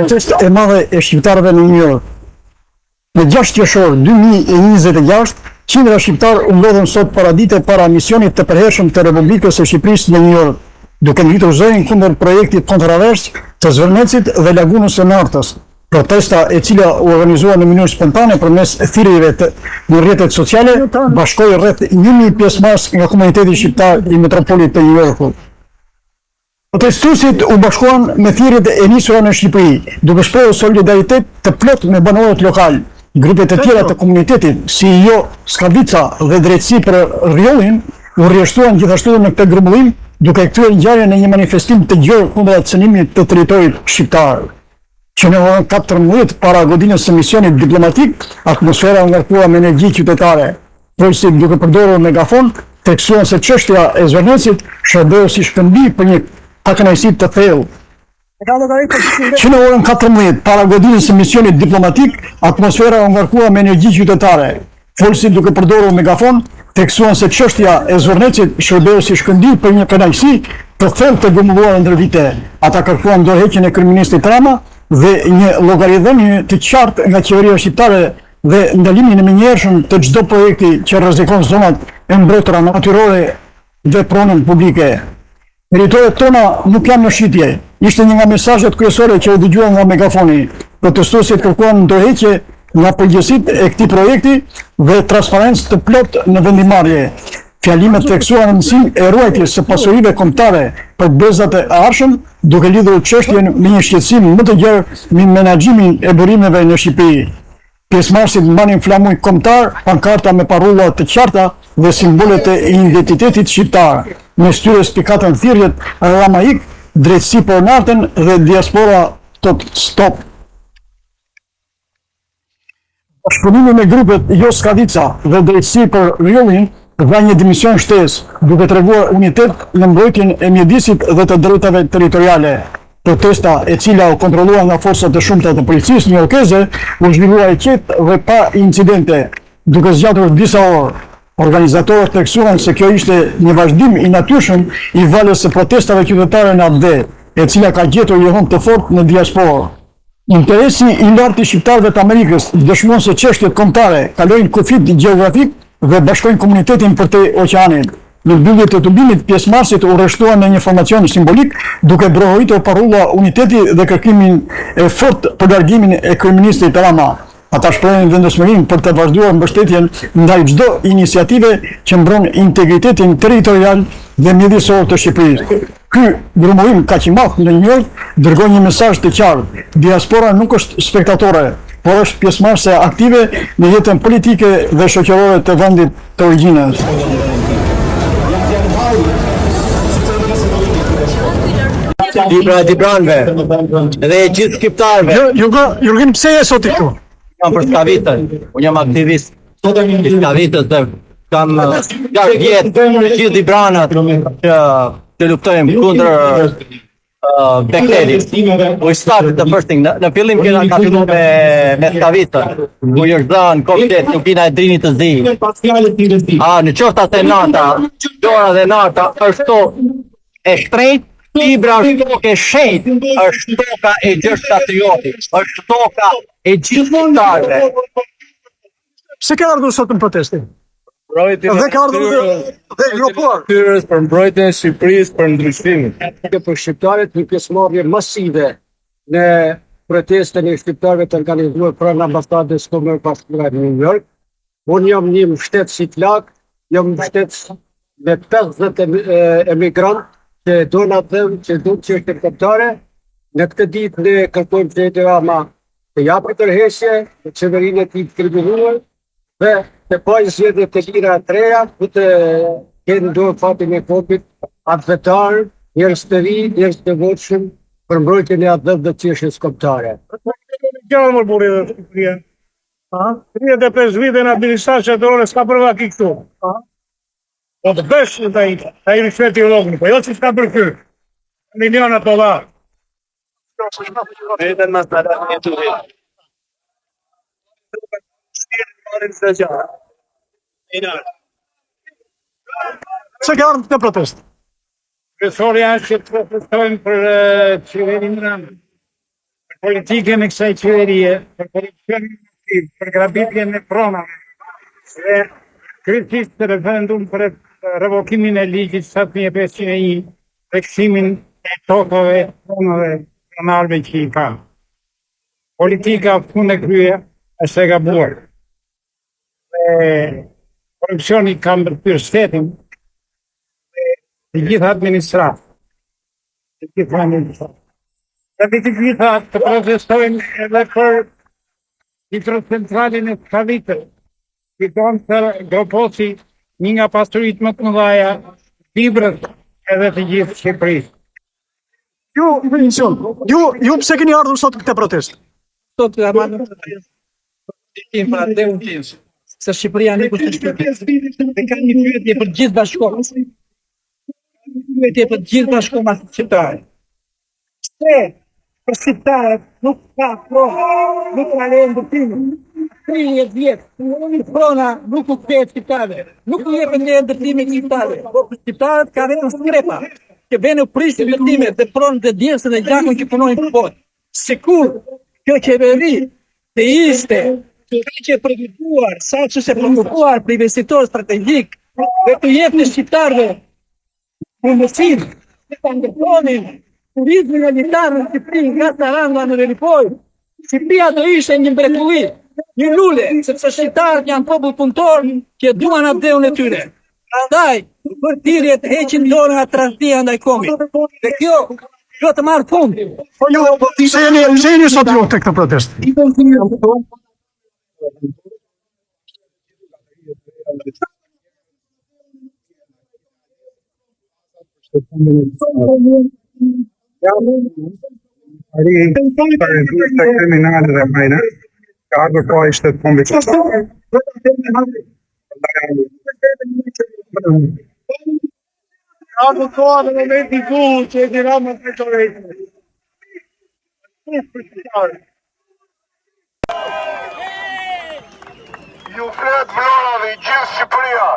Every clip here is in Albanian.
protestë e madhe e shqiptarëve në New York. Në 6 qershor 2026, qindra shqiptar u mblodhën sot paradite para misionit të përhershëm të Republikës së Shqipërisë në New York, duke ngritur zërin kundër projektit kontravers të Zvërnecit dhe lagunës së Nartës. Protesta e cila u organizua në mënyrë spontane përmes thirrjeve në rrjetet sociale, bashkoi rreth 1000 pjesëmarrës nga komuniteti shqiptar i metropolit të New Yorkut. Protestuesit u bashkuan me thirrjet e nisura në Shqipëri, duke shprehur solidaritet të plot me banorët lokal. Grupet e tjera të komunitetit, si Jo Skavica dhe Drejtësi për Rjollin, u rrjeshtuan gjithashtu në këtë grumbullim, duke kthyer ngjarjen në një manifestim të gjerë kundër cënimit të territorit shqiptar. Që në orën 14 para godinës së misionit diplomatik, atmosfera u ngarkua me energji qytetare. Folësit duke përdorur megafon, theksuan se çështja e Zvërnecit shërbeu si shkëmbi për një pakënaqësi të thellë. Që në orën 14 para godinës së misionit diplomatik, atmosfera u ngarkua me energji qytetare. Folësit duke përdorur megafon, theksuan se çështja e Zvërnecit shërbeu si shkëmbi për një pakënaqësi të thellë të grumbulluar ndër vite. Ata kërkuan dorëheqjen e kryeministit Rama dhe një llogaridhënie të qartë nga qeveria shqiptare dhe ndalimin e menjëhershëm të çdo projekti që rrezikon zonat e mbrojtura natyrore dhe pronën publike. Territoret tona nuk janë në shitje. Ishte një nga mesazhet kryesore që u dëgjuan nga megafoni. Protestuesit kërkuan dorëheqje nga përgjegjësitë e këtij projekti dhe transparencë të plotë në vendimarrje. Fjalimet theksuan rëndësinë e ruajtjes së pasurive kombëtare për brezat e arshëm, duke lidhur çështjen me një shqetësim më të gjerë mbi menaxhimin e burimeve në Shqipëri. Pjesëmarrësit mbanin flamuj kombëtar, pankarta me parolla të qarta dhe simbolet e identitetit shqiptar. Mes tyre spikatën thirrjet Ramaik, Drejtësi për Nartën dhe Diaspora Stop. Bashkëpunimi me grupet Jo Skavica dhe Drejtësi për Rjollin dha një dimision shtesë, duke treguar unitet në mbrojtjen e mjedisit dhe të drejtave territoriale. Protesta, e cila u kontrollua nga forcat e shumta të policisë newyorkeze, u zhvillua e qetë dhe pa incidente, duke zgjatur disa orë. Organizatorët theksuan se kjo ishte një vazhdim i natyrshëm i valës së protestave qytetare në ABD, e cila ka gjetur lehon të fortë në diasporë. Interesi i lartë i shqiptarëve të Amerikës dëshmon se çështjet kombëtare kalojnë kufit gjeografik dhe bashkojnë komunitetin përtej oqeanit. Në mbyllje të tubimit, pjesëmarrësit u rreshtuan në një formacion simbolik, duke brohuritur parolla uniteti dhe kërkimin e fortë për largimin e kryeministit Rama. Ata shprehin vendosmërinë për të vazhduar mbështetjen ndaj çdo iniciative që mbron integritetin territorial dhe mjedisor të Shqipërisë. Ky grumbullim kaq i madh në New York dërgon një mesazh të qartë. Diaspora nuk është spektatore, por është pjesëmarrëse aktive në jetën politike dhe shoqërore të vendit të origjinës. Di pranëve dhe gjithë shqiptarëve. Jurgen, pse je sot këtu? Jam për Skavitën, unë jam aktivist i Skavitës dhe kam 6 vjetë gjithë di branat që luftojmë kundër Bektelit. We started the first thing. Në fillim kena ka fillu me Skavitën, ku është dhënë kopshet nuk kina e drinit të zi. Në qofta se nata, dora dhe nata është e shtrejt, fibra është toke shenjt, është toka e gjithë patriotit, është toka e gjithë shqiptarëve. Pse ka ardhur sot në protestin? Dhe ka ardhur dhe grupuar. Tyrës për mbrojtjen e Shqipërisë për ndryshimin. Për shqiptarët një pjesëmarrje masive në protestën e shqiptarëve të organizuar pranë ambasadës kombëtare bashkëpunëtare në New York. Unë jam një mbështetës i tlak, jam mbështetës me 50 emigrantë që do na thënë që do të çështë kombëtare. Në këtë ditë ne kërkojmë që Rama të japë tërheqje në qeverinë e tij të krijuar dhe të pojë zgjedhje të lira të reja, ku të kenë dorë fatin e popit, atë vetar, njerëz të ri, njerëz të votshëm për mbrojtjen e atë dhe çështjes kombëtare. Gjallë më buri dhe Shqipëria. 35 vite në administratë qëtërore s'ka përva ki këtu. Po të bësh në ta i rishveti u logni, po jo që s'ka përkyrë. Milionat $. Vetëm mas të rrëmë një të rrëmë. Pse ka ardhur këtë protestë? Kryesori janë që protestojnë për qeverinë Rama. Për politikën e kësaj qeverie, për korrupsionin masiv, për grabitjen e pronave, dhe kryesisht të referendum për revokimin e ligjit 7501 dhe kthimin e tokave, pronave, pronarve që i ka. Politika punë e krye është e gabuar. Dhe korrupsioni ka mbërthyer shtetin dhe të gjitha administratë. Të gjitha administratë. Dhe të gjitha të protestojnë edhe për hidrocentralin e Skavitës, që donë të groposi një nga pasurit më të mëdha fibrës edhe të gjithë Shqipërisë. Ju pse keni ardhur sot këtë protest? Sot të marrë për atë unë se Shqipëria nuk është Shqipëria. Dhe ka një pyetje për gjithë bashkohës. Pyetje për gjithë bashkohës shqiptare. Pse për shqiptarët nuk ka pronë, nuk ka lejë ndërtimi. 30 vjetë, prona nuk u kthehet shqiptarëve. Nuk u jepën lejë ndërtimi shqiptarëve. Por për shqiptarët ka vetëm skrepa. Që vjen u prish ndërtimet dhe pronën dhe djersën dhe gjakun që punojnë për botë. Sikur kjo qeveri të ishte që e përgjuar, sa që se përgjuar për investitor strategjik dhe të jep në shqiptarve mundësin të të ndërtonin turizmin e litarë në Shqipëri nga Saranda në Relipoj. Shqipëria do ishte një mbretulli, një lule, sepse shqiptarët janë popull punëtor që duan abdeun e tyre. Prandaj, për tirje të heqin dorë nga tradhtia ndaj komit. Dhe kjo të marrë fund. Se jeni sot ju të këtë protest? Kriminale dhe majnë, ka ardhur koha i shtetë kombit. Ka ardhur koha në momenti ku që e dira më të të rejtë. Ju flet vlorave i gjithë Shqipëria,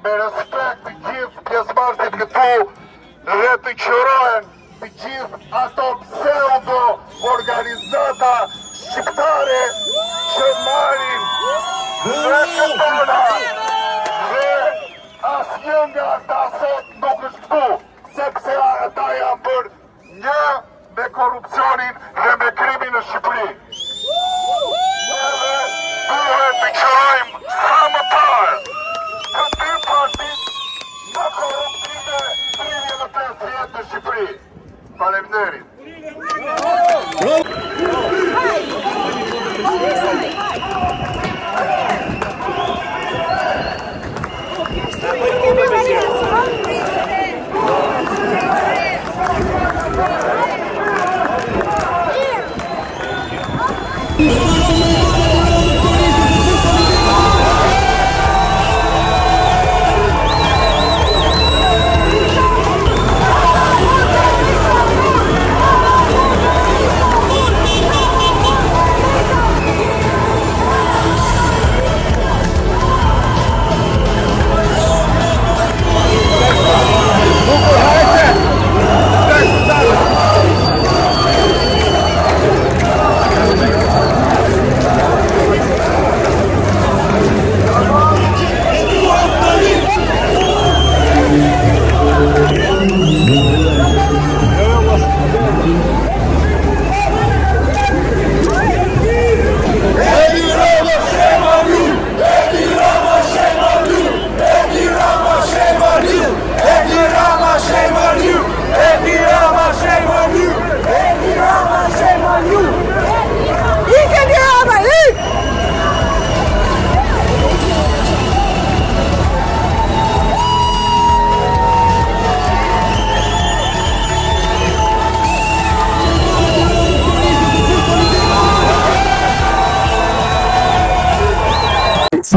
me respekt të gjithë pjesëmarrësit këtu dhe të qërohen të gjithë ato pseudo organizata shqiptare që marrin drejtë tona dhe asnjë nga ata sot nuk është këtu, sepse ata janë për një me korrupsionin dhe me krimin në Shqipëri. Duhet të qërojmë sa më parë të dy partit në korruptime 35 vjetë në Shqipëri. Faleminderit.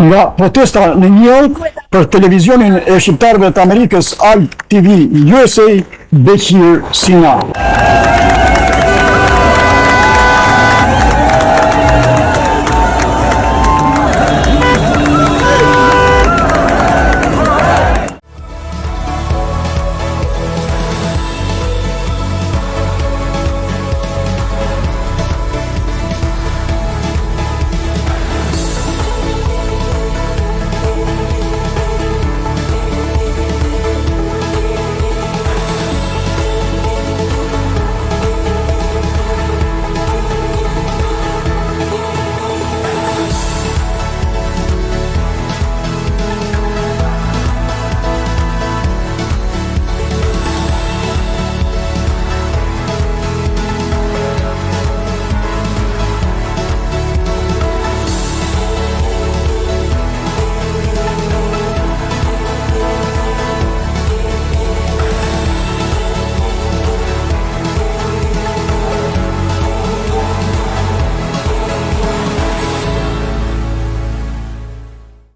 Nga protesta në New York për televizionin e shqiptarëve të Amerikës Al TV USA, Bekir Sina.